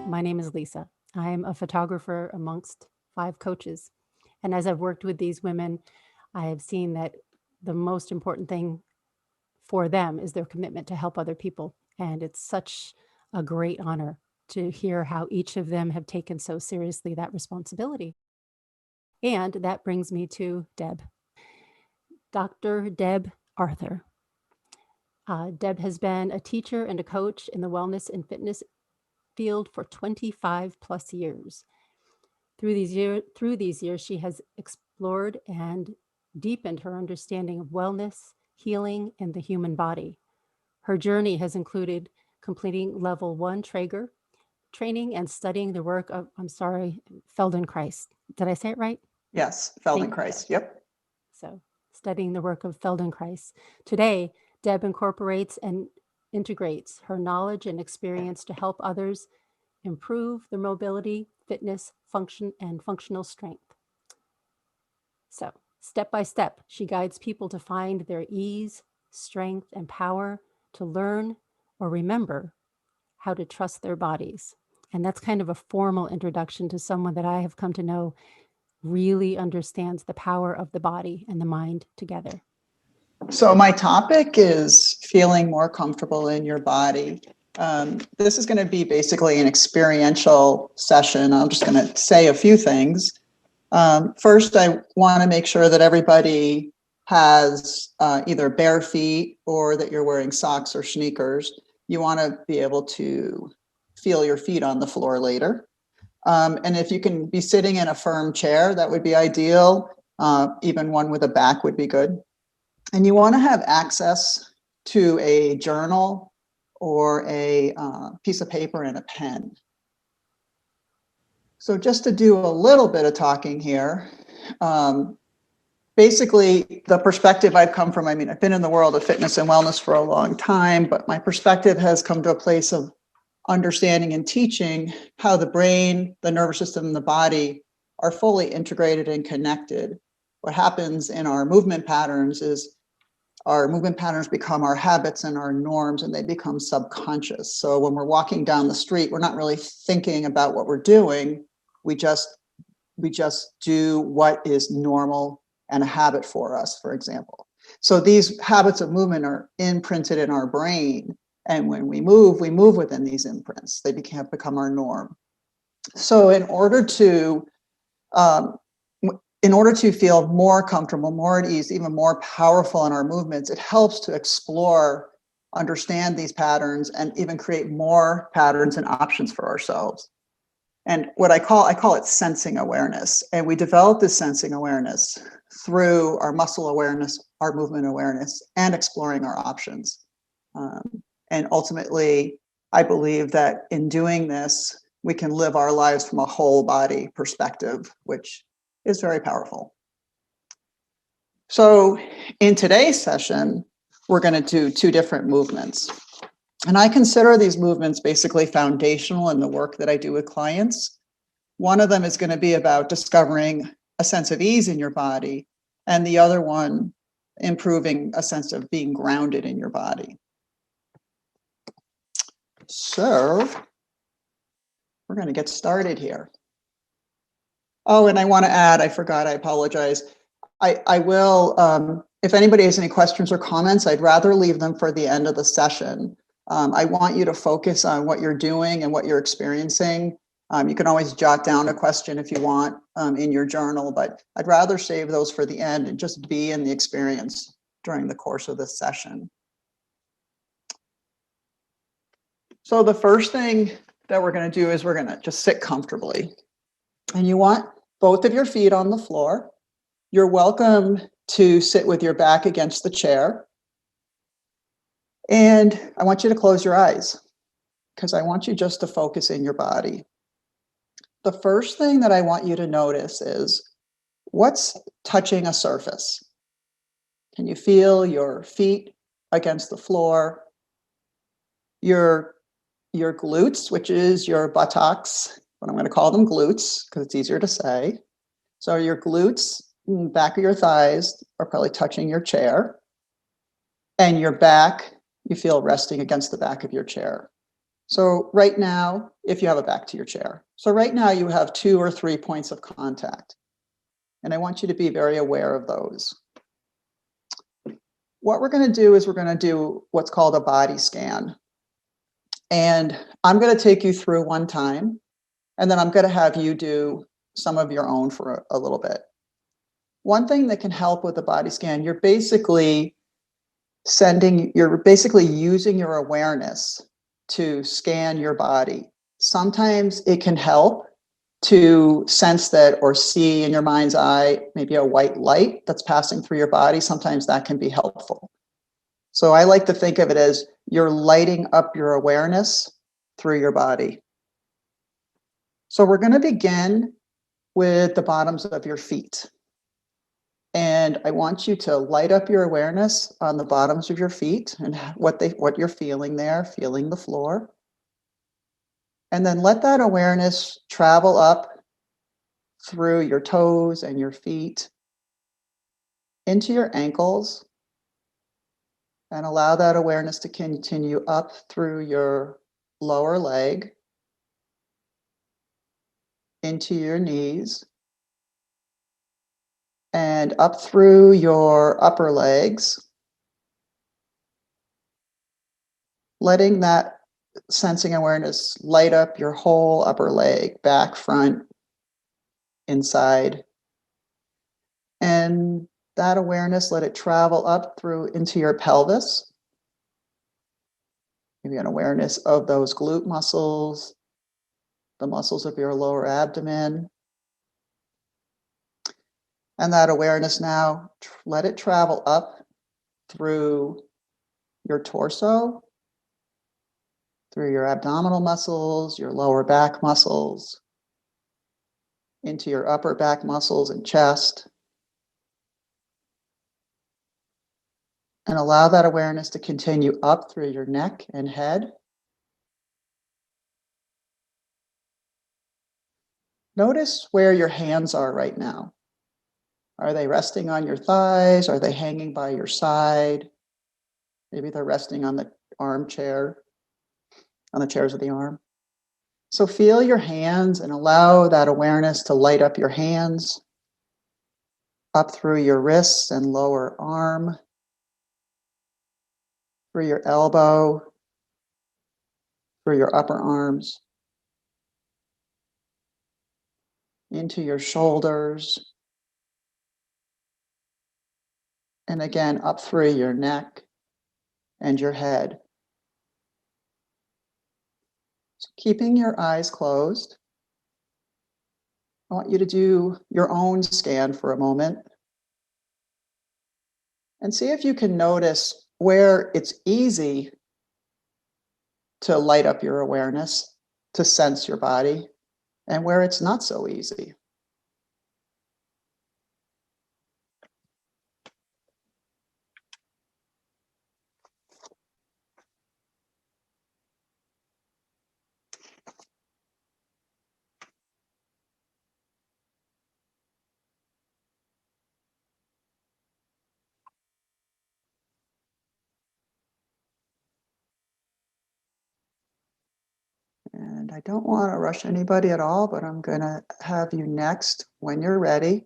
My name is Lisa. I'm a photographer amongst 5 coaches. And as I've worked with these women, I have seen that the most important thing for them is their commitment to help other people. And it's such a great honor to hear how each of them have taken so seriously that responsibility. And that brings me to Deb, Dr. Deb Arthur. Deb has been a teacher and a coach in the wellness and fitness field for 25 plus years. Through these years, she has explored and deepened her understanding of wellness, healing, and the human body. Her journey has included completing level 1 Trager training and studying the work of, Feldenkrais. Did I say it right? Yes, Feldenkrais. Yep. So, studying the work of Feldenkrais. Today, Deb incorporates and integrates her knowledge and experience to help others improve their mobility, fitness, function, and functional strength. So, step by step, she guides people to find their ease, strength, and power to learn or remember how to trust their bodies. And that's kind of a formal introduction to someone that I have come to know really understands the power of the body and the mind together. So my topic is feeling more comfortable in your body. This is going to be basically an experiential session. I'm just going to say a few things. First, I want to make sure that everybody has either bare feet or that you're wearing socks or sneakers. You want to be able to feel your feet on the floor later. And if you can be sitting in a firm chair, that would be ideal. Even one with a back would be good. And you want to have access to a journal or a piece of paper and a pen. So just to do a little bit of talking here, basically the perspective I've come from, I've been in the world of fitness and wellness for a long time, but my perspective has come to a place of understanding and teaching how the brain, the nervous system, and the body are fully integrated and connected. What happens in our movement patterns is our movement patterns become our habits and our norms, and they become subconscious. So when we're walking down the street, we're not really thinking about what we're doing. We just do what is normal and a habit for us, for example. So these habits of movement are imprinted in our brain. And when we move within these imprints. They become our norm. So in order to feel more comfortable, more at ease, even more powerful in our movements, it helps to explore, understand these patterns, and even create more patterns and options for ourselves. And what I call it sensing awareness. And we develop this sensing awareness through our muscle awareness, our movement awareness, and exploring our options. And ultimately, I believe that in doing this, we can live our lives from a whole body perspective, which is very powerful. So in today's session, we're going to do 2 different movements. And I consider these movements basically foundational in the work that I do with clients. One of them is going to be about discovering a sense of ease in your body, and the other one, improving a sense of being grounded in your body. So we're going to get started here. Oh, and I want to add, I forgot, I apologize. I will, if anybody has any questions or comments, I'd rather leave them for the end of the session. I want you to focus on what you're doing and what you're experiencing. You can always jot down a question if you want in your journal, but I'd rather save those for the end and just be in the experience during the course of this session. So the first thing that we're going to do is we're going to just sit comfortably. And you want both of your feet on the floor. You're welcome to sit with your back against the chair. And I want you to close your eyes because I want you just to focus in your body. The first thing that I want you to notice is what's touching a surface. Can you feel your feet against the floor? Your glutes, which is your buttocks, but I'm going to call them glutes because it's easier to say. So your glutes, back of your thighs are probably touching your chair, and your back, you feel resting against the back of your chair. So right now, if you have it back to your chair. So right now you have 2 or 3 points of contact. And I want you to be very aware of those. What we're going to do is we're going to do what's called a body scan. And I'm going to take you through one time, and then I'm going to have you do some of your own for a little bit. One thing that can help with the body scan, you're basically using your awareness to scan your body. Sometimes it can help to sense that or see in your mind's eye maybe a white light that's passing through your body. Sometimes that can be helpful. So I like to think of it as you're lighting up your awareness through your body. So we're going to begin with the bottoms of your feet. And I want you to light up your awareness on the bottoms of your feet and what you're feeling there, feeling the floor. And then let that awareness travel up through your toes and your feet into your ankles, and allow that awareness to continue up through your lower leg into your knees and up through your upper legs, letting that sensing awareness light up your whole upper leg, back, front, inside. And that awareness, let it travel up through into your pelvis. Maybe an awareness of those glute muscles, the muscles of your lower abdomen. And that awareness now, let it travel up through your torso, through your abdominal muscles, your lower back muscles, into your upper back muscles and chest. And allow that awareness to continue up through your neck and head. Notice where your hands are right now. Are they resting on your thighs? Are they hanging by your side? Maybe they're resting on the armchair, on the chairs of the arm. So feel your hands and allow that awareness to light up your hands, up through your wrists and lower arm, through your elbow, through your upper arms, into your shoulders, and again up through your neck and your head. So keeping your eyes closed, I want you to do your own scan for a moment and see if you can notice where it's easy to light up your awareness, to sense your body, and where it's not so easy. And I don't want to rush anybody at all, but I'm going to have you next, when you're ready,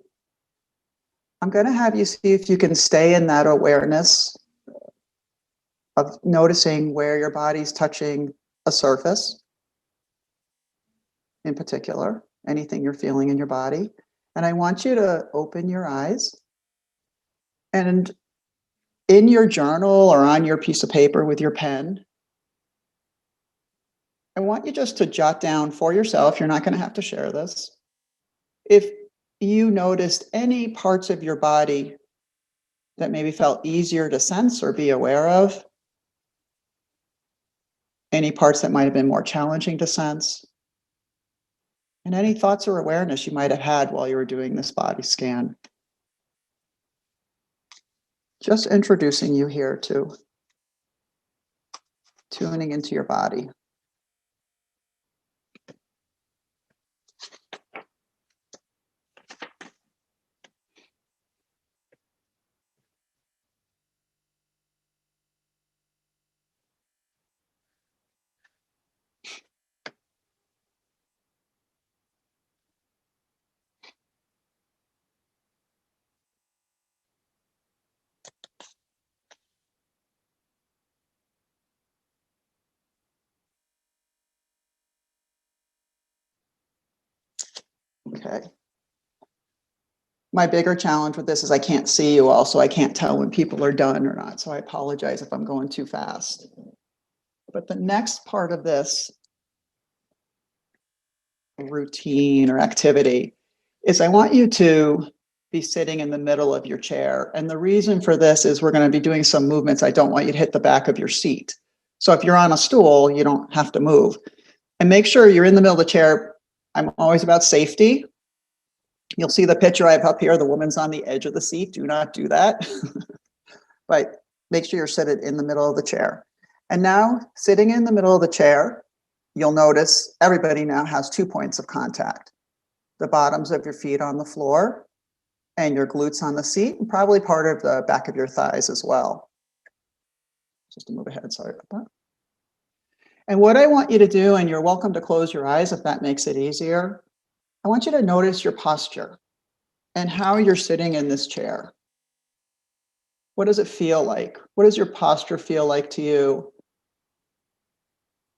I'm going to have you see if you can stay in that awareness of noticing where your body's touching a surface, in particular, anything you're feeling in your body. And I want you to open your eyes, and in your journal or on your piece of paper with your pen, I want you just to jot down for yourself, you're not going to have to share this, if you noticed any parts of your body that maybe felt easier to sense or be aware of, any parts that might have been more challenging to sense, and any thoughts or awareness you might have had while you were doing this body scan. Just introducing you here to tuning into your body. Okay. My bigger challenge with this is I can't see you all, so I can't tell when people are done or not. So I apologize if I'm going too fast. But the next part of this routine or activity is I want you to be sitting in the middle of your chair. And the reason for this is we're going to be doing some movements. I don't want you to hit the back of your seat. So if you're on a stool, you don't have to move. And make sure you're in the middle of the chair. I'm always about safety. You'll see the picture I have up here. The woman's on the edge of the seat. Do not do that. But make sure you're seated in the middle of the chair. And now, sitting in the middle of the chair, you'll notice everybody now has 2 points of contact. The bottoms of your feet on the floor and your glutes on the seat, and probably part of the back of your thighs as well. Just to move ahead, sorry about that. And what I want you to do, and you're welcome to close your eyes if that makes it easier, I want you to notice your posture and how you're sitting in this chair. What does it feel like? What does your posture feel like to you?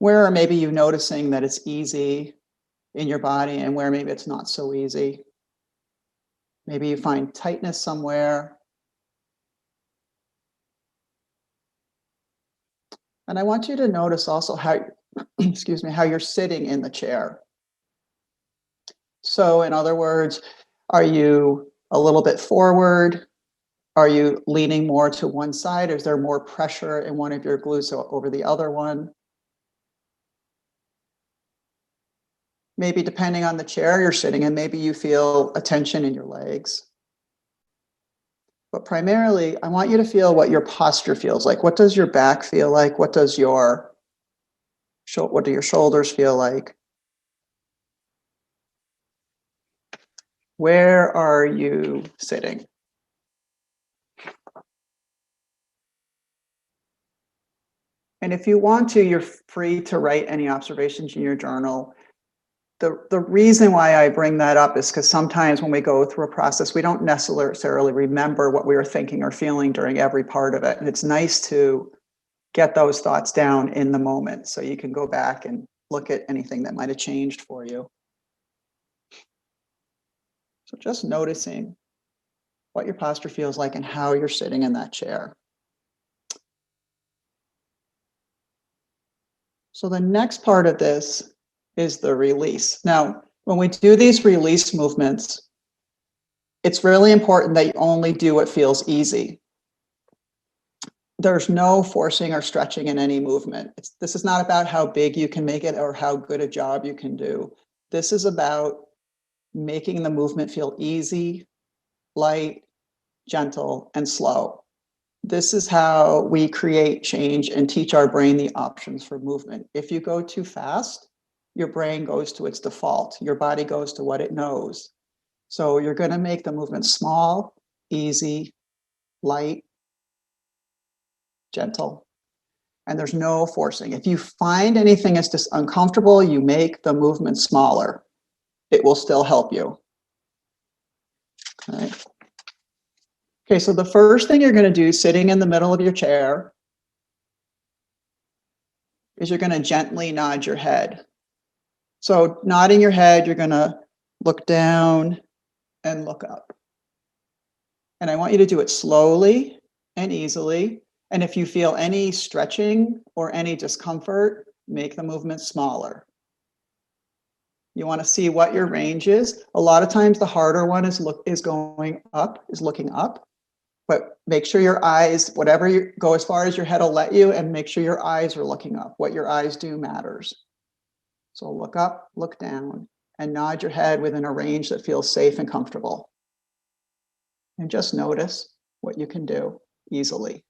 Where are maybe you noticing that it's easy in your body and where maybe it's not so easy? Maybe you find tightness somewhere. And I want you to notice also how, excuse me, how you're sitting in the chair. So in other words, are you a little bit forward? Are you leaning more to one side? Is there more pressure in one of your glutes over the other one? Maybe depending on the chair you're sitting in, maybe you feel a tension in your legs. But primarily, I want you to feel what your posture feels like. What does your back feel like? What do your shoulders feel like? Where are you sitting? And if you want to, you're free to write any observations in your journal. The reason why I bring that up is because sometimes when we go through a process, we don't necessarily remember what we were thinking or feeling during every part of it. And it's nice to get those thoughts down in the moment so you can go back and look at anything that might have changed for you. So just noticing what your posture feels like and how you're sitting in that chair. So the next part of this is the release. Now, when we do these release movements, it's really important that you only do what feels easy. There's no forcing or stretching in any movement. This is not about how big you can make it or how good a job you can do. This is about making the movement feel easy, light, gentle, and slow. This is how we create change and teach our brain the options for movement. If you go too fast, your brain goes to its default. Your body goes to what it knows. So you're going to make the movement small, easy, light, gentle, and there's no forcing. If you find anything is just uncomfortable, you make the movement smaller. It will still help you. All right. Okay, so the first thing you're going to do sitting in the middle of your chair is you're going to gently nod your head. So nodding your head, you're going to look down and look up. And I want you to do it slowly and easily. And if you feel any stretching or any discomfort, make the movement smaller. You want to see what your range is. A lot of times the harder one is looking up. But make sure your eyes, whatever you go as far as your head will let you, and make sure your eyes are looking up. What your eyes do matters. So look up, look down, and nod your head within a range that feels safe and comfortable. And just notice what you can do easily.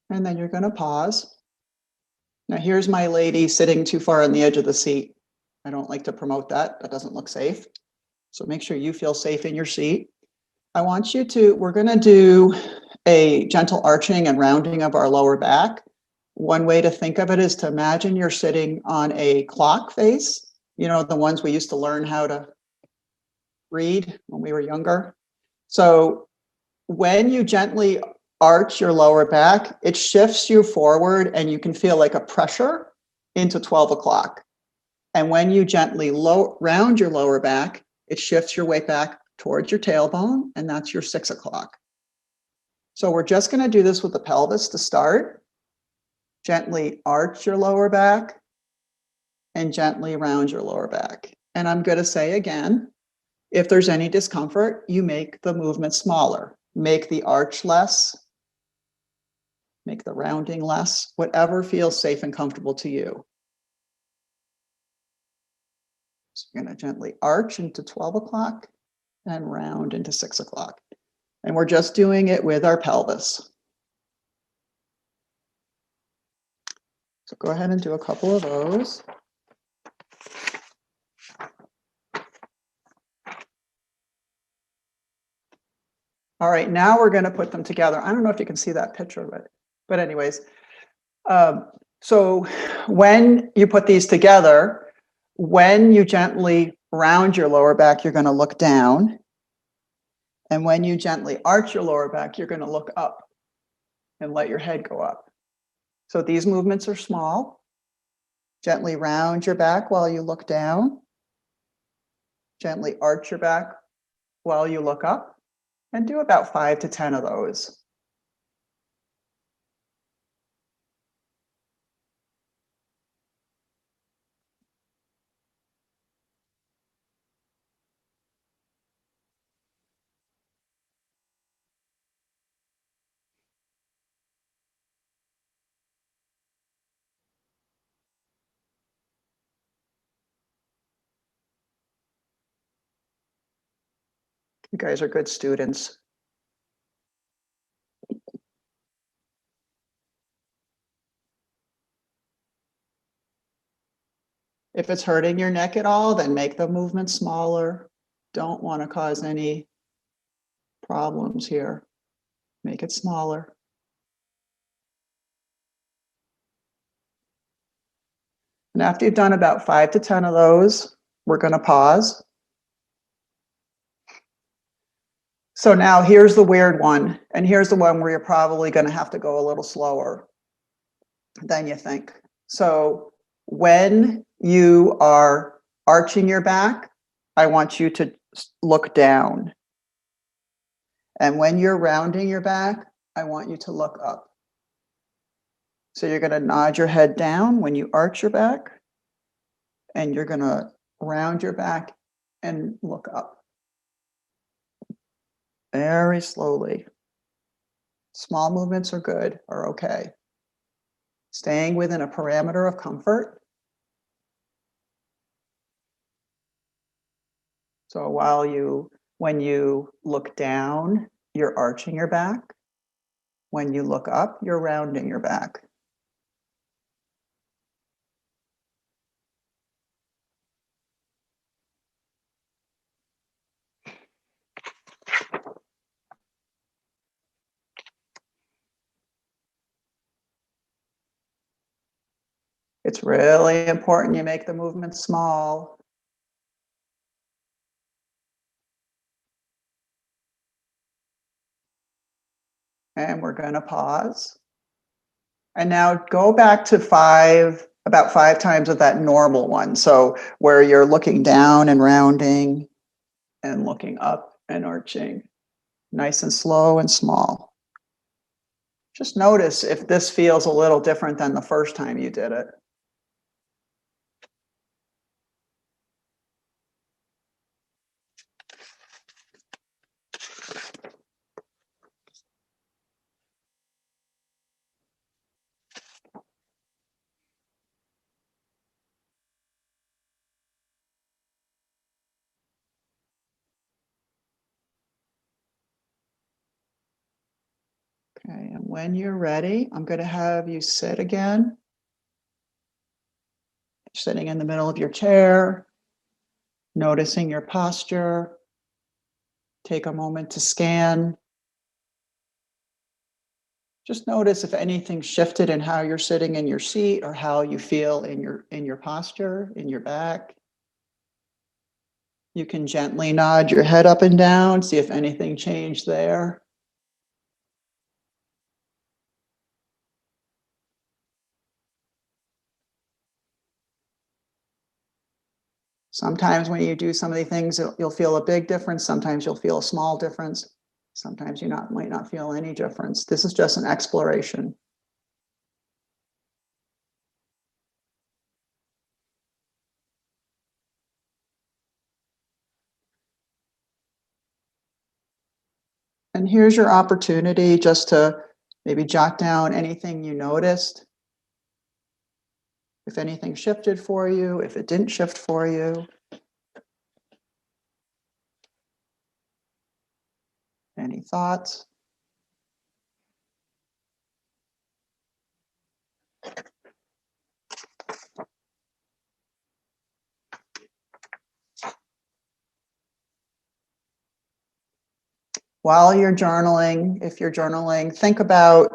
And then you're going to pause. Now here's my lady sitting too far on the edge of the seat. I don't like to promote that. That doesn't look safe. So make sure you feel safe in your seat. We're going to do a gentle arching and rounding of our lower back. One way to think of it is to imagine you're sitting on a clock face, you know, the ones we used to learn how to read when we were younger. So when you gently arch your lower back, it shifts you forward and you can feel like a pressure into 12 o'clock. And when you gently round your lower back, it shifts your weight back towards your tailbone, and that's your 6 o'clock. So we're just going to do this with the pelvis to start. Gently arch your lower back and gently round your lower back. And I'm going to say again, if there's any discomfort, you make the movement smaller. Make the arch less, make the rounding less, whatever feels safe and comfortable to you. So you're going to gently arch into 12 o'clock and round into 6 o'clock. And we're just doing it with our pelvis. So go ahead and do a couple of those. All right, now we're going to put them together. I don't know if you can see that picture, but anyways. So when you put these together, when you gently round your lower back, you're going to look down. And when you gently arch your lower back, you're going to look up and let your head go up. So these movements are small. Gently round your back while you look down. Gently arch your back while you look up. And do about 5 to 10 of those. You guys are good students. If it's hurting your neck at all, then make the movement smaller. Don't want to cause any problems here. Make it smaller. And after you've done about 5 to 10 of those, we're going to pause. So now here's the weird one. And here's the one where you're probably going to have to go a little slower than you think. So when you are arching your back, I want you to look down. And when you're rounding your back, I want you to look up. So you're going to nod your head down when you arch your back, and you're going to round your back and look up. Very slowly. Small movements are good, are okay. Staying within a parameter of comfort. So when you look down, you're arching your back. When you look up, you're rounding your back. It's really important you make the movement small. And we're going to pause. And now go back to about 5 times of that normal one. So where you're looking down and rounding and looking up and arching. Nice and slow and small. Just notice if this feels a little different than the first time you did it. Okay, and when you're ready, I'm going to have you sit again. Sitting in the middle of your chair, noticing your posture. Take a moment to scan. Just notice if anything shifted in how you're sitting in your seat or how you feel in your posture, in your back. You can gently nod your head up and down, see if anything changed there. Sometimes when you do some of these things, you'll feel a big difference. Sometimes you'll feel a small difference. Sometimes you might not feel any difference. This is just an exploration. And here's your opportunity just to maybe jot down anything you noticed. If anything shifted for you, if it didn't shift for you. Any thoughts? While you're journaling, if you're journaling, think about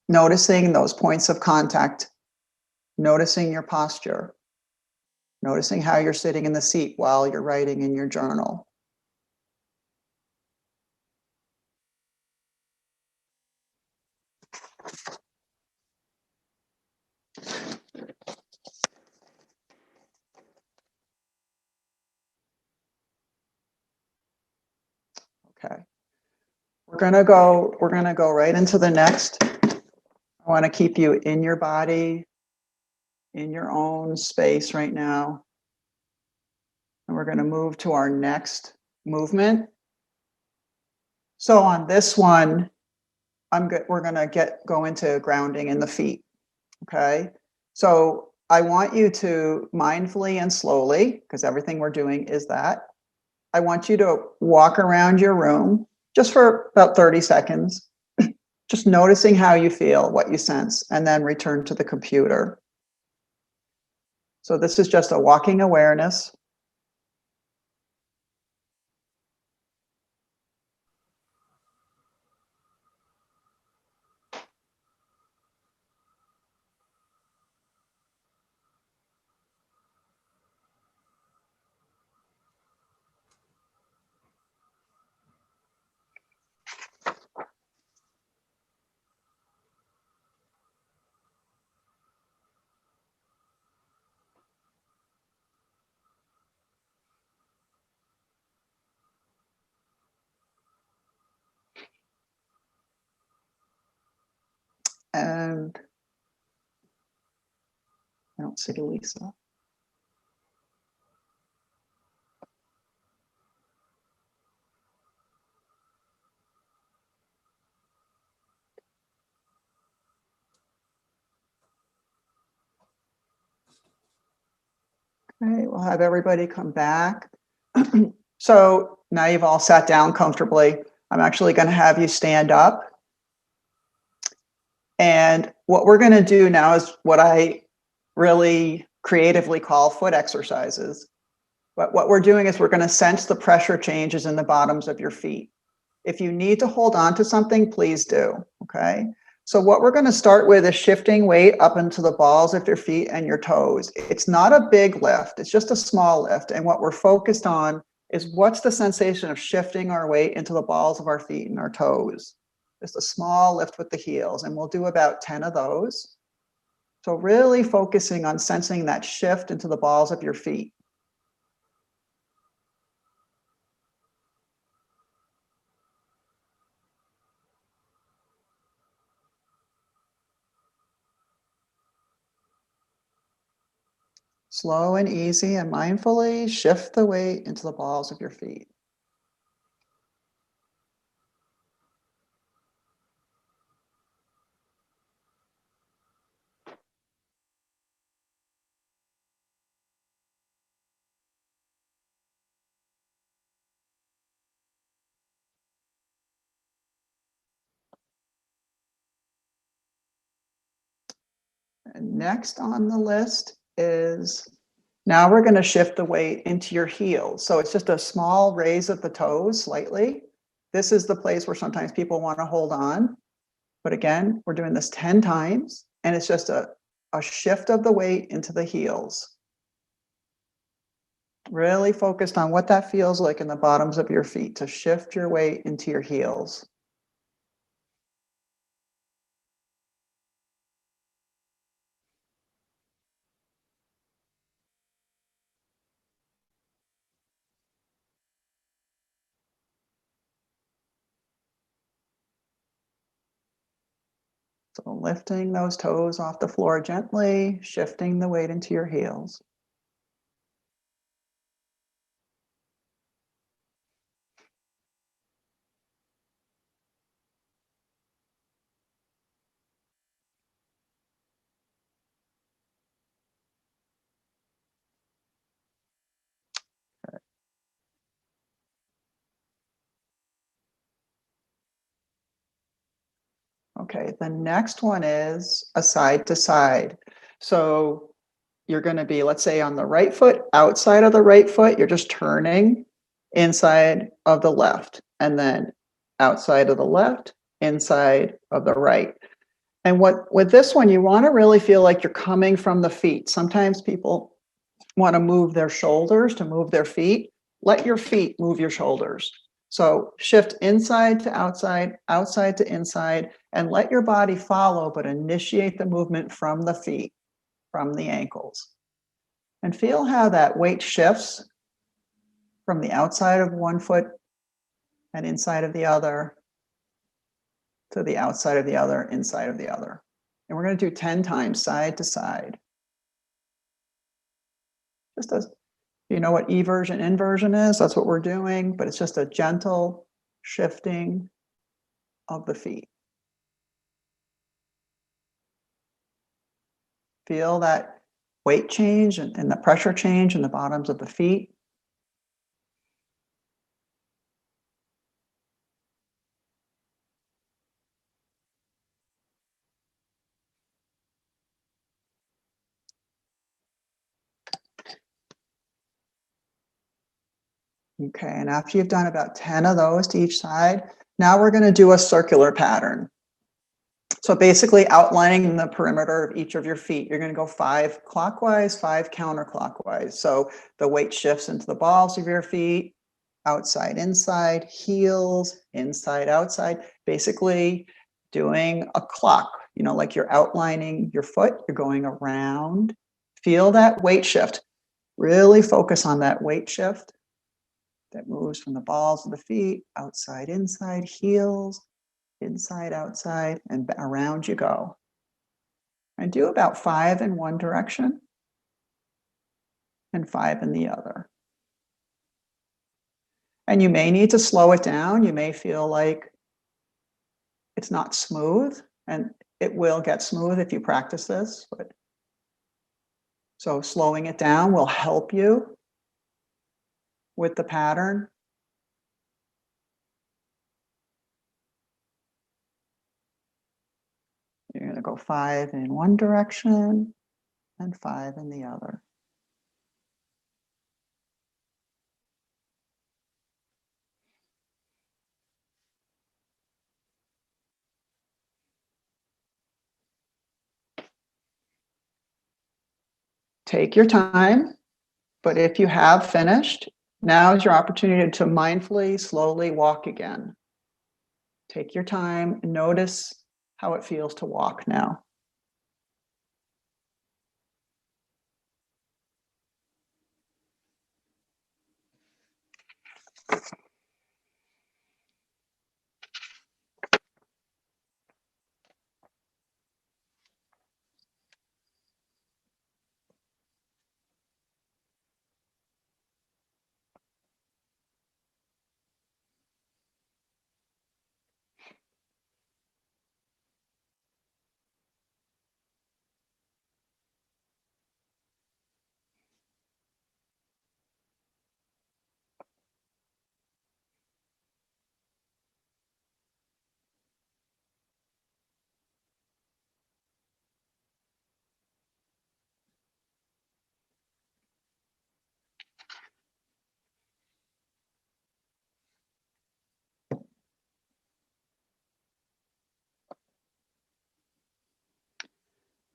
noticing those points of contact, noticing your posture, noticing how you're sitting in the seat while you're writing in your journal. Okay. We're gonna go right into the next. I want to keep you in your body, in your own space right now. And we're going to move to our next movement. So on this one, we're going to go into grounding in the feet. Okay. So I want you to mindfully and slowly, because everything we're doing is that, I want you to walk around your room just for about 30 seconds, just noticing how you feel, what you sense, and then return to the computer. So this is just a walking awareness. And I don't see Lisa. Okay, we'll have everybody come back. So now you've all sat down comfortably. I'm actually going to have you stand up. And what we're going to do now is what I really creatively call foot exercises. But what we're doing is we're going to sense the pressure changes in the bottoms of your feet. If you need to hold on to something, please do. Okay. So what we're going to start with is shifting weight up into the balls of your feet and your toes. It's not a big lift. It's just a small lift. And what we're focused on is what's the sensation of shifting our weight into the balls of our feet and our toes. Just a small lift with the heels. And we'll do about 10 of those. So really focusing on sensing that shift into the balls of your feet. Slow and easy and mindfully shift the weight into the balls of your feet. And next on the list is, now we're going to shift the weight into your heels. So it's just a small raise of the toes slightly. This is the place where sometimes people want to hold on. But again, we're doing this 10 times, and it's just a shift of the weight into the heels. Really focused on what that feels like in the bottoms of your feet to shift your weight into your heels. So lifting those toes off the floor gently, shifting the weight into your heels. Okay, the next one is a side to side. So you're going to be, let's say, on the right foot, outside of the right foot, you're just turning inside of the left, and then outside of the left, inside of the right. And what with this one, you want to really feel like you're coming from the feet. Sometimes people want to move their shoulders to move their feet. Let your feet move your shoulders. So shift inside to outside, outside to inside, and let your body follow, but initiate the movement from the feet, from the ankles. And feel how that weight shifts from the outside of one foot and inside of the other to the outside of the other, inside of the other. And we're going to do 10 times side to side. Just as you know what eversion, inversion is, that's what we're doing, but it's just a gentle shifting of the feet. Feel that weight change and the pressure change in the bottoms of the feet. Okay, and after you've done about 10 of those to each side, now we're going to do a circular pattern. So basically outlining the perimeter of each of your feet. You're going to go 5 clockwise, 5 counterclockwise. So the weight shifts into the balls of your feet, outside, inside, heels, inside, outside, basically doing a clock, like you're outlining your foot, you're going around. Feel that weight shift. Really focus on that weight shift that moves from the balls of the feet, outside, inside, heels, inside, outside, and around you go. And do about 5 in one direction and 5 in the other. And you may need to slow it down. You may feel like it's not smooth, and it will get smooth if you practice this. So slowing it down will help you with the pattern. You're going to go 5 in one direction and 5 in the other. Take your time, but if you have finished, now is your opportunity to mindfully, slowly walk again. Take your time, notice how it feels to walk now.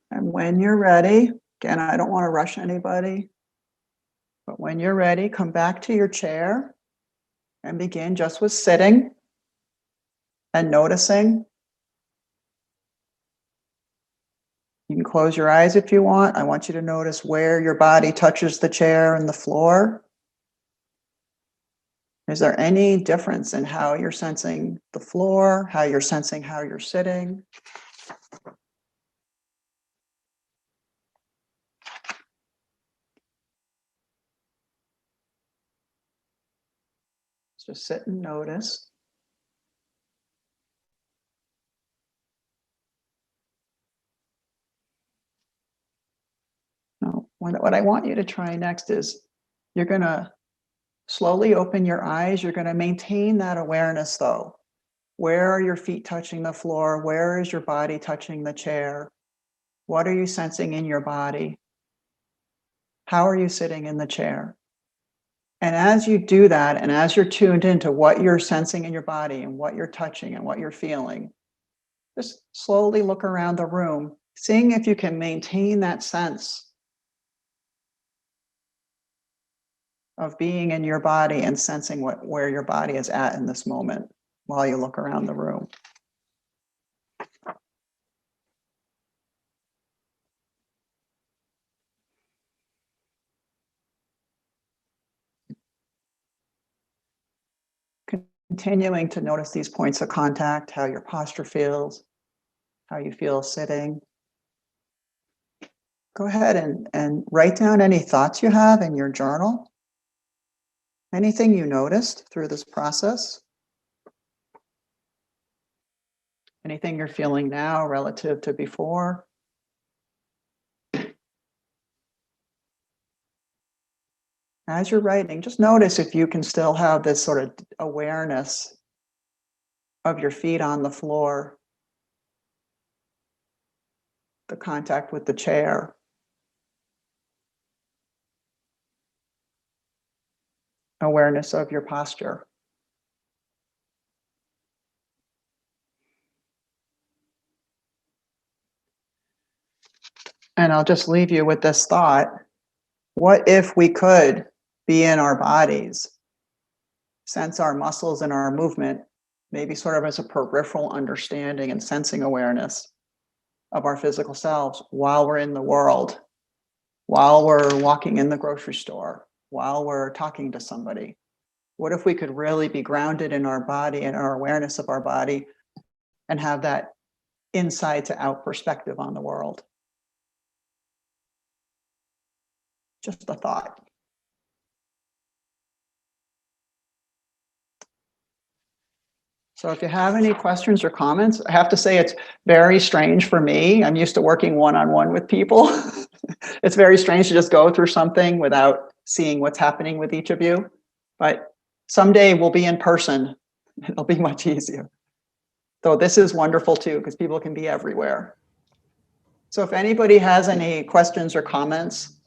And when you're ready, again, I don't want to rush anybody, but when you're ready, come back to your chair and begin just with sitting and noticing. You can close your eyes if you want. I want you to notice where your body touches the chair and the floor. Is there any difference in how you're sensing the floor, how you're sensing how you're sitting? Just sit and notice. Now, what I want you to try next is you're going to slowly open your eyes. You're going to maintain that awareness though. Where are your feet touching the floor? Where is your body touching the chair? What are you sensing in your body? How are you sitting in the chair? And as you do that, and as you're tuned into what you're sensing in your body and what you're touching and what you're feeling, just slowly look around the room, seeing if you can maintain that sense of being in your body and sensing where your body is at in this moment while you look around the room. Continuing to notice these points of contact, how your posture feels, how you feel sitting. Go ahead and write down any thoughts you have in your journal. Anything you noticed through this process. Anything you're feeling now relative to before. As you're writing, just notice if you can still have this sort of awareness of your feet on the floor, the contact with the chair. Awareness of your posture. And I'll just leave you with this thought. What if we could be in our bodies, sense our muscles and our movement, maybe sort of as a peripheral understanding and sensing awareness of our physical selves while we're in the world, while we're walking in the grocery store, while we're talking to somebody? What if we could really be grounded in our body and our awareness of our body and have that inside to out perspective on the world? Just a thought. So if you have any questions or comments, I have to say it's very strange for me. I'm used to working one-on-one with people. It's very strange to just go through something without seeing what's happening with each of you. But someday we'll be in person. It'll be much easier. Though this is wonderful too, because people can be everywhere. So if anybody has any questions or comments.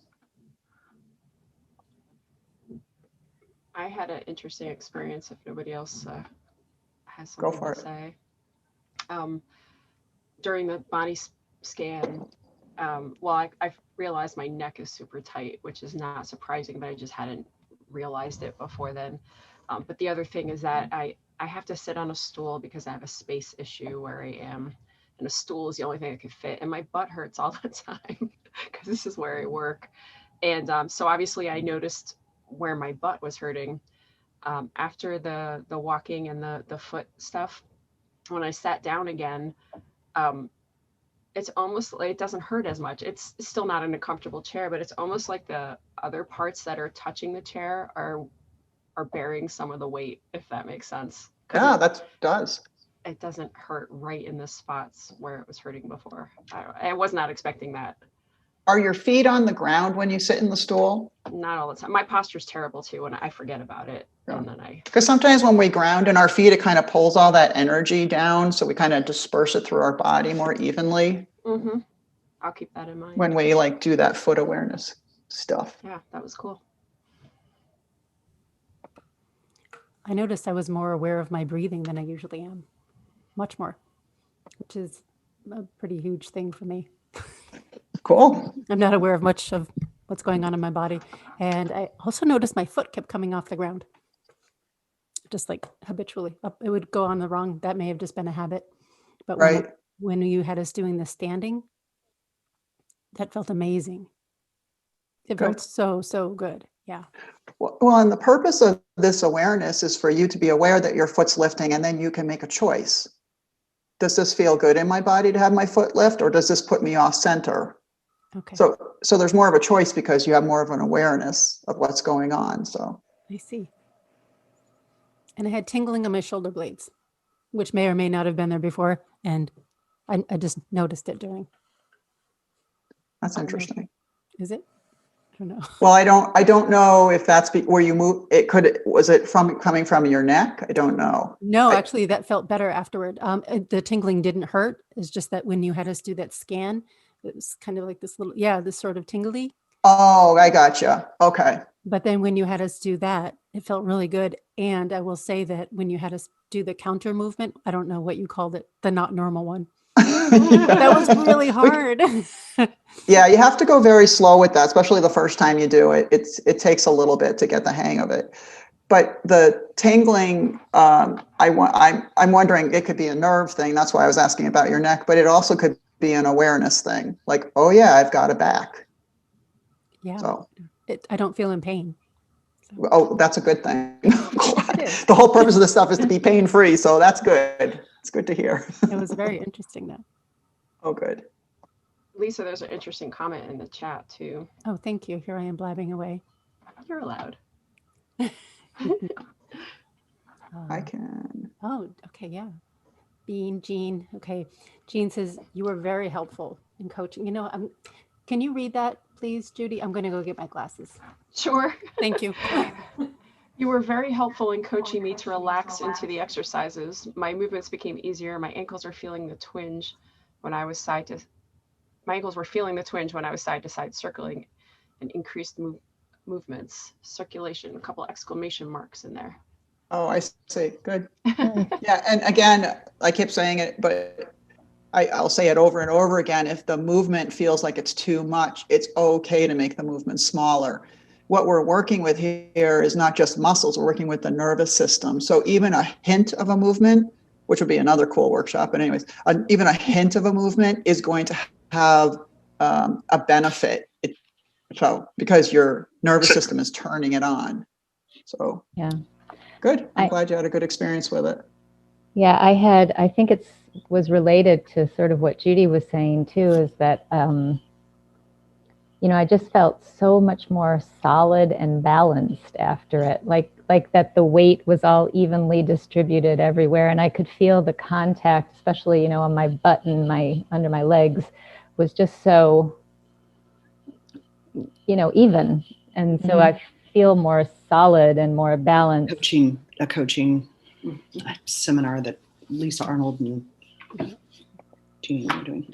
I had an interesting experience if nobody else has Go something for to it. say. During the body scan, I realized my neck is super tight, which is not surprising, but I just hadn't realized it before then. But the other thing is that I have to sit on a stool because I have a space issue where I am, and a stool is the only thing that could fit. And my butt hurts all the time because this is where I work. And so obviously I noticed where my butt was hurting after the walking and the foot stuff. When I sat down again, it's almost like it doesn't hurt as much. It's still not in a comfortable chair, but it's almost like the other parts that are touching the chair are bearing some of the weight, if that makes sense. Yeah, that does. It doesn't hurt right in the spots where it was hurting before. I was not expecting that. Are your feet on the ground when you sit in the stool? Not all the time. My posture's terrible too, and I forget about it. Yeah. And then because sometimes when we ground in our feet, it kind of pulls all that energy down, so we kind of disperse it through our body more evenly. Mm-hmm. I'll keep that in mind when we like do that foot awareness stuff. Yeah, that was cool. I noticed I was more aware of my breathing than I usually am, much more, which is a pretty huge thing for me. Cool. I'm not aware of much of what's going on in my body. And I also noticed my foot kept coming off the ground, just like habitually. It would go on the wrong. That may have just been a habit. But right. when you had us doing the standing, that felt amazing. It felt so good. Yeah. Well, and the purpose of this awareness is for you to be aware that your foot's lifting, and then you can make a choice. Does this feel good in my body to have my foot lift, or does this put me off center? Okay. So there's more of a choice because you have more of an awareness of what's going on. So I see. And I had tingling on my shoulder blades, which may or may not have been there before. And I just noticed it during. That's I don't know. interesting. Is it? I don't know. Well, I don't know if that's where you move. Was it coming from your neck? I don't know. No, actually, that felt better afterward. The tingling didn't hurt. It's just that when you had us do that scan, it was kind of like this little, this sort of tingly. Oh, I gotcha. Okay. But then when you had us do that, it felt really good. And I will say that when you had us do the counter movement, I don't know what you called it, the not normal one. That was really hard. Yeah, you have to go very slow with that, especially the first time you do it. It takes a little bit to get the hang of it. But the tingling, I'm wondering, it could be a nerve thing. That's why I was asking about your neck, but it also could be an awareness thing. Like, oh yeah, I've got a back. Yeah. So I don't feel in pain. oh, that's a good thing. The whole purpose of this stuff is to be pain-free. So that's good. It's good to hear. It was very interesting though. Oh, good. Lisa, there's an interesting comment in the chat too. Oh, thank you. Here I am blabbing away. You're allowed. I can. Oh, okay. Yeah. Jean. Okay. Jean says, you were very helpful in coaching. Can you read that, please, Judy? I'm going to go get my glasses. Sure. Thank you. You were very helpful in coaching me to relax into the exercises. My movements became easier. My ankles were feeling the twinge when I was side to side circling, and increased movements, circulation, a couple exclamation marks in there. Oh, I see. Good. Yeah. And again, I keep saying it, but I'll say it over and over again. If the movement feels like it's too much, it's okay to make the movement smaller. What we're working with here is not just muscles, we're working with the nervous system. So even a hint of a movement, which would be another cool workshop, but anyways, even a hint of a movement is going to have a benefit. So because your nervous system is turning it on. So yeah, good. I'm glad you had a good experience with it. Yeah, I think it was related to sort of what Judy was saying too, is that, I just felt so much more solid and balanced after it, like that the weight was all evenly distributed everywhere. And I could feel the contact, especially, on my butt and under my legs was just so, even. And so I feel more solid and more balanced. A coaching seminar that Lisa Arnold and Jeannie were doing.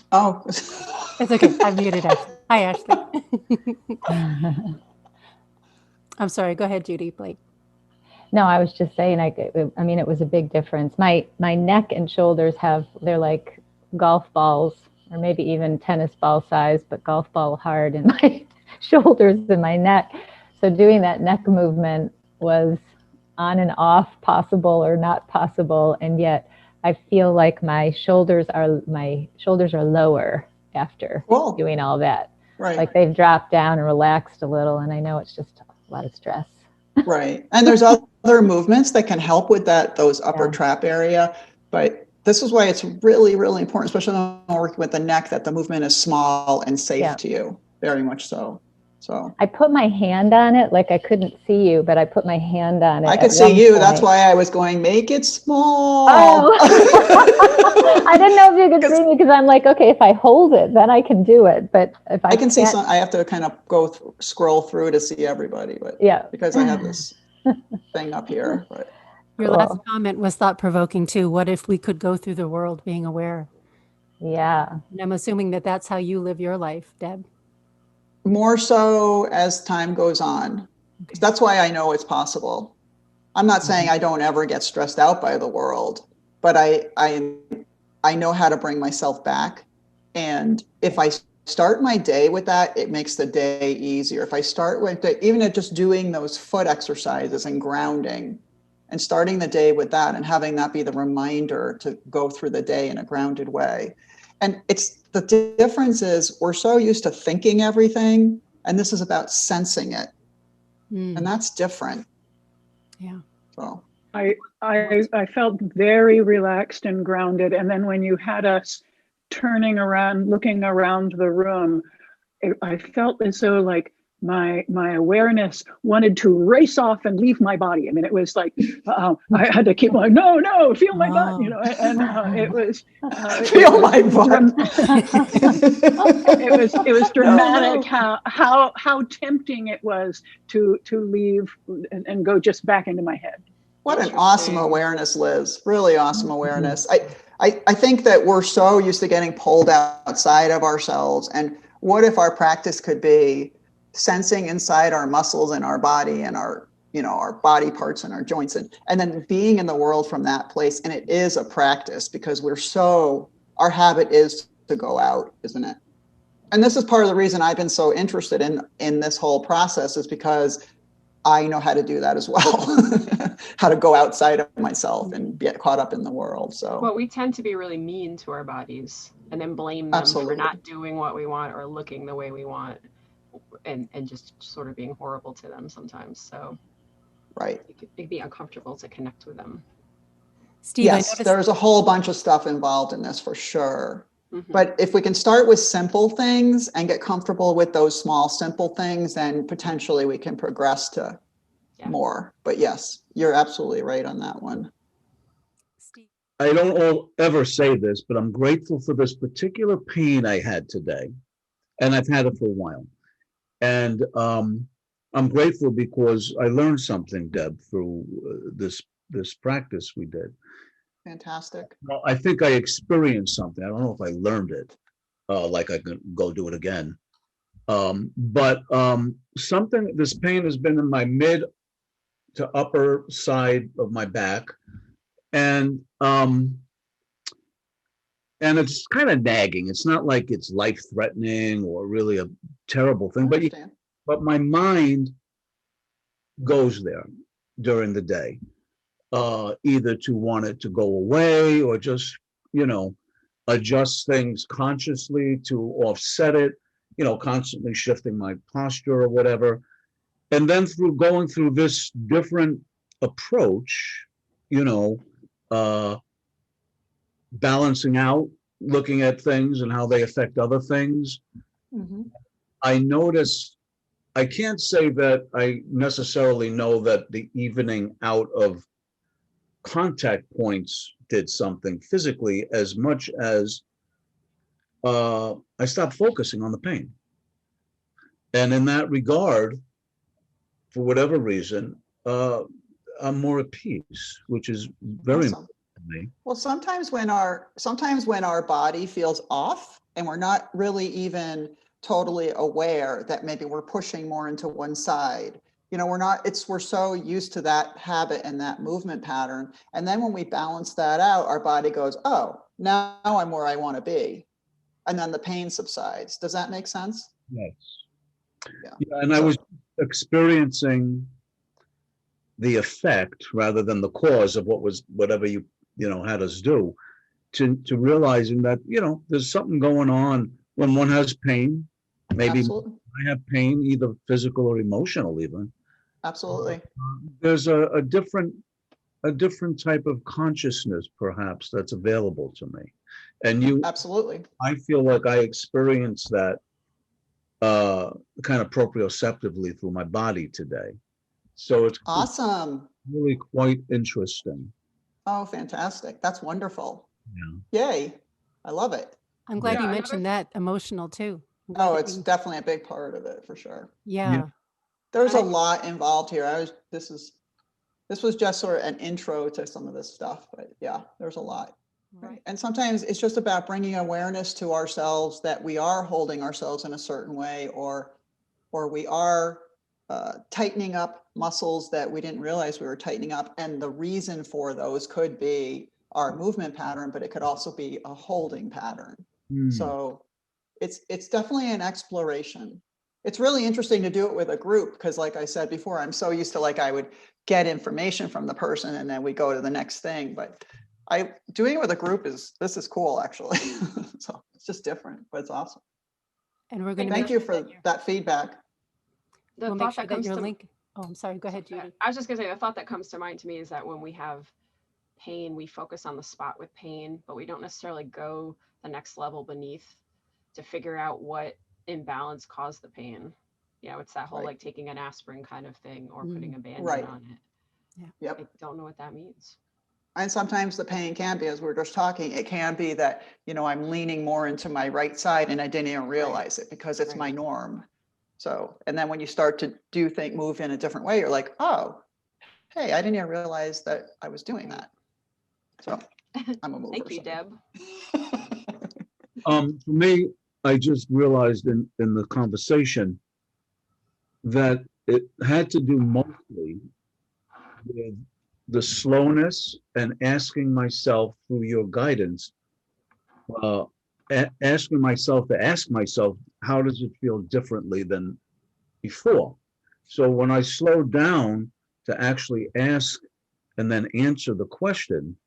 Oh, it's okay. I've muted Ashley. Hi, Ashley. I'm sorry. Go ahead, Judy. Blake. No, I was just saying, it was a big difference. My neck and shoulders they're like golf balls, or maybe even tennis ball size, but golf ball hard in my shoulders and my neck. So doing that neck movement was on and off, possible or not possible. And yet I feel like my shoulders are lower after doing all that. right. Like they've dropped down and relaxed a little. And I know it's just a lot of stress. Right. And there's other movements that can help with those upper trap area. But this is why it's really, really important, especially when we're working with the neck, that the movement is small and safe to you. Very much so. So I put my hand on it, like I couldn't see you, but I put my hand on it. I could see you. That's why I was going, make it small. Oh. I didn't know if you could see me, because I'm like, okay, if I hold it, then I can do it. But if I can see some, I have to kind of scroll through to see everybody, but because I have this thing up here. But your last comment was thought-provoking too. What if we could go through the world being aware? Yeah. And I'm assuming that that's how you live your life, Deb. More so as time goes on. Okay. That's why I know it's possible. I'm not saying I don't ever get stressed out by the world, but I know how to bring myself back. And if I start my day with that, it makes the day easier. If I start with even at just doing those foot exercises and grounding and starting the day with that and having that be the reminder to go through the day in a grounded way. And the difference is we're so used to thinking everything, and this is about sensing it. And that's different. Yeah. So I felt very relaxed and grounded. And then when you had us turning around, looking around the room, I felt as though like my awareness wanted to race off and leave my body. I mean, it was like I had to keep like, no, feel my butt, Oh. and it was Feel my butt. It was No, dramatic how tempting it was to leave and go just back into my head. what an awesome Interesting. awareness, Liz. Really awesome Mhm. awareness. I think that we're so used to getting pulled outside of ourselves. And what if our practice could be sensing inside our muscles and our body and our, our body parts and our joints, and then being in the world from that place. And it is a practice because our habit is to go out, isn't it? And this is part of the reason I've been so interested in this whole process, is because I know how to do that as well, how to go outside of myself and get caught up in the world. So, Well, we tend to be really mean to our bodies and then blame them for absolutely. not doing what we want or looking the way we want, and just sort of being horrible to them sometimes. So Right. it'd be uncomfortable to connect with them. Steve, I Yes, noticed. there's a whole bunch of stuff involved in this for sure. Mhm. But if we can start with simple things and get comfortable with those small, simple things, then potentially we can progress to Yeah. more. But yes, you're absolutely right on that one. Steve, I don't ever say this, but I'm grateful for this particular pain I had today, and I've had it for a while. And I'm grateful because I learned something, Deb, through this practice we did. Fantastic. Well, I think I experienced something. I don't know if I learned it, like I can go do it again. But something. This pain has been in my mid to upper side of my back, and it's kind of nagging. It's not like it's life threatening or really a terrible I thing, understand. but my mind goes there during the day, either to want it to go away or just, adjust things consciously to offset it, constantly shifting my posture or whatever. And then through going through this different approach, you know, uh, balancing out, looking at things and how they affect other things, Mhm. I noticed, I can't say that I necessarily know that the evening out of contact points did something physically as much as I stopped focusing on the pain. And in that regard, for whatever reason, I'm more at peace, which is very Awesome. important to me. Well, sometimes when our body feels off and we're not really even totally aware that maybe we're pushing more into one side, we're so used to that habit and that movement pattern. And then when we balance that out, our body goes, oh, now I'm where I want to be. And then the pain subsides. Does that make sense? Yes. Yeah. Yeah, and I was experiencing the effect rather than the cause of whatever you had us do, to realizing that there's something going on when one has pain. Maybe Absolutely. I have pain, either physical or emotional, even. Absolutely. There's a different type of consciousness, perhaps, that's available to me, and Absolutely. I feel like I experience that kind of proprioceptively through my body today. So it's Awesome. really quite interesting. Oh, fantastic. That's wonderful. Yeah. Yay. I love it. I'm glad Yeah, you another mentioned that emotional too. I'm glad Oh, that it's you, definitely a big part of it for sure. yeah. There's a And lot involved here. This was just sort of an intro to some of this stuff, but yeah, there's a lot. Right. And sometimes it's just about bringing awareness to ourselves that we are holding ourselves in a certain way, or we are tightening up muscles that we didn't realize we were tightening up. And the reason for those could be our movement pattern, but it could also be a holding pattern. Hmm. So it's definitely an exploration. It's really interesting to do it with a group because, like I said before, I'm so used to, like, I would get information from the person and then we go to the next thing. But doing it with a group is cool, actually. So it's just different, but it's awesome. And we're going to Thank make you sure for that feedback. the we'll make thought sure that that comes your to link. Oh, I'm sorry. Go ahead, Judy. I was just gonna say, the thought that comes to mind to me is that when we have pain, we focus on the spot with pain, but we don't necessarily go the next level beneath to figure out what imbalance caused the pain. it's that whole Right. like taking an aspirin kind of thing or Mm. putting a band-aid Right. on it. Yep. I don't know what that means. And sometimes the pain can be, as we we're just talking, it can be that, I'm leaning more into my right side and I didn't even realize it because it's my Right. norm. So, and then when you start to move in a different way, you're like, oh, hey, I didn't even realize that I was doing that. So I'm a mover. Thank you, so. Deb. For me, I just realized in the conversation that it had to do mostly with the slowness and asking myself through your guidance, asking myself to ask myself, how does it feel differently than before? So when I slowed down to actually ask and then answer the question,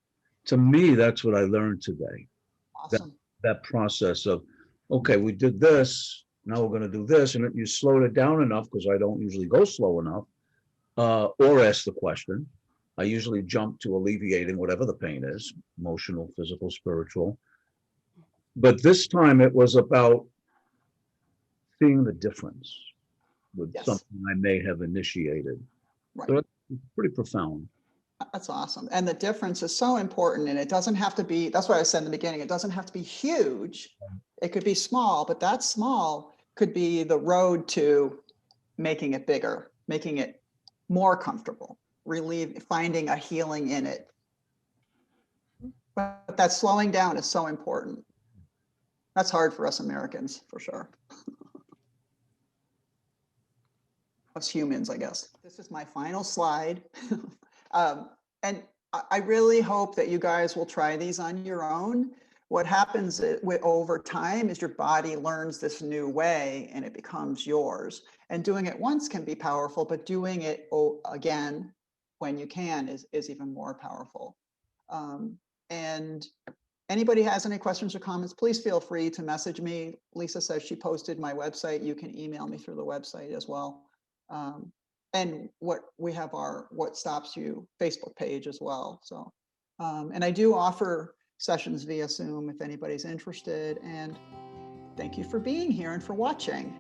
to me, that's what I learned today. Awesome. That process of, okay, we did this, now we're going to do this, and you slowed it down enough, because I don't usually go slow enough, or ask the question. I usually jump to alleviating whatever the pain is, emotional, physical, spiritual. But this time it was about seeing the difference with Yes. something I may have initiated. Right. So it's pretty profound. That's awesome. And the difference is so important. And it doesn't have to be, that's what I said in the beginning, it doesn't have to be huge. It could be small, but that small could be the road to making it bigger, making it more comfortable, finding a healing in it. But that slowing down is so important. That's hard for us Americans, for sure. Us humans, I guess. This is my final slide. And I really hope that you guys will try these on your own. What happens over time is your body learns this new way and it becomes yours. And doing it once can be powerful, but doing it again when you can is even more powerful. And anybody has any questions or comments, please feel free to message me. Lisa says she posted my website. You can email me through the website as well. And we have our What Stops You Facebook page as well. So, and I do offer sessions via Zoom if anybody's interested. And thank you for being here and for watching.